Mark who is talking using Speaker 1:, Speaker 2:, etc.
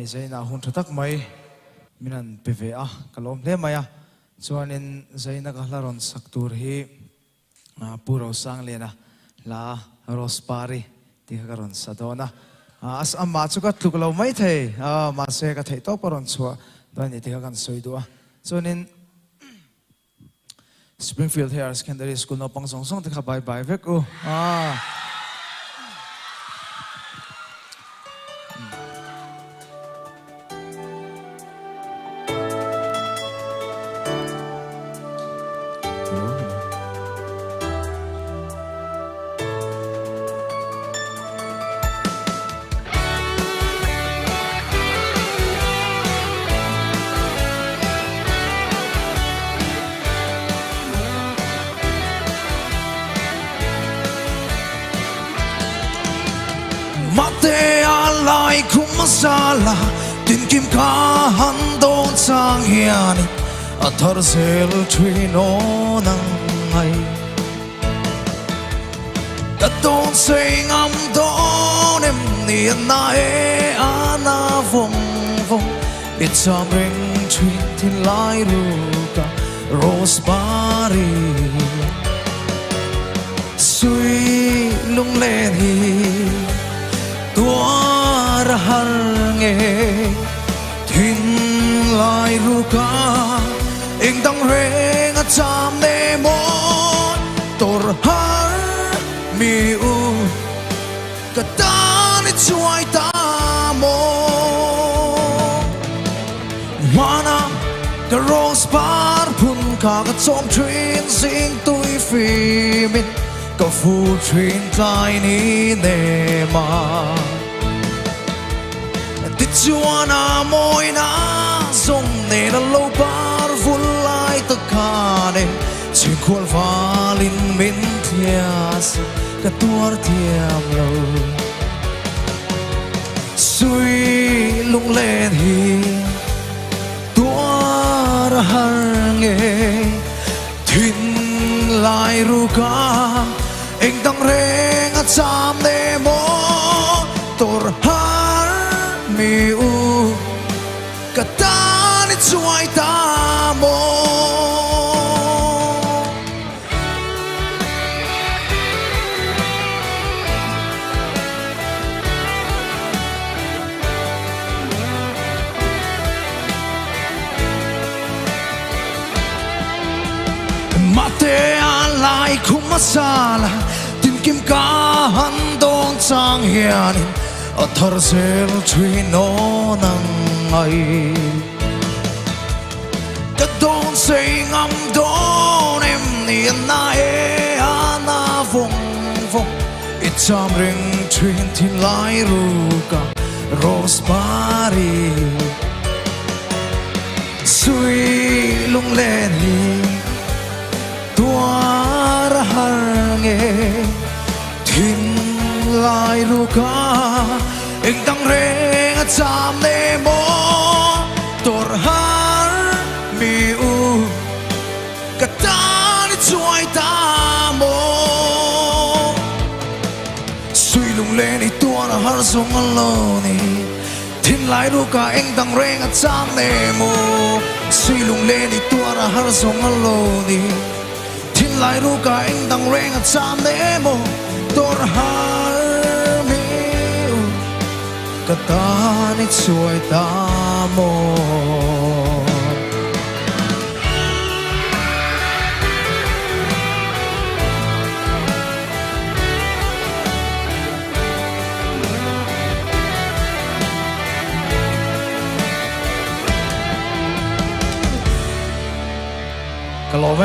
Speaker 1: zai na hun thatak mai minan peve a kalom le maya chuanin zaina ka hlaron saktur hi puro sang lena la rospari ti ka ron sadona as amma chu ka tluklo mai thei ma se ka thei to paron chua don ti ka kan soidua chuanin Springfield Higher Secondary School no pang song song ti ka bye bye vek u
Speaker 2: Mate alai kum masala tin kim ka han don sang hiani athar sel twino nang ai ta don sing am don em ni na e ana vong vong it's a ring twin tin lai ruka rosebari sui lung len hi tua ra har nghe thìn lại ruka eng dang re nga cham ne mo tor har mi u ka ta ni chuai ta mo mana ka rose par phun ka ka chom train sing tui fi min ka fu train tai ni ne ma ti chuana moi na song ne na lo par vun lai ta ka ne chi khol valin min thias ka tuar thiam lo sui lung len hi tuar har nge thin lai ruka eng dang reng a cham ne mo tor har mi u ka ta ni chuai ta mo mate alai kum masala tin kim ka han don sang hianin athar sel twino nang ai ka don sing am don em ni na e ana vong vong it's a ring twin tin lai ruka rosebari sui lung len hi tuar har nghe thin lai ruka eng dang reng a cham ne mo tor har mi u ka ta ni chuai ta mo sui lung le ni tuar har song alone thin lai ruka eng dang reng a cham ne mo sui lung le ni tuar har song alone thin lai ruka eng dang reng a cham ne mo tor har mi u ka ta ni chuai ta mo kalom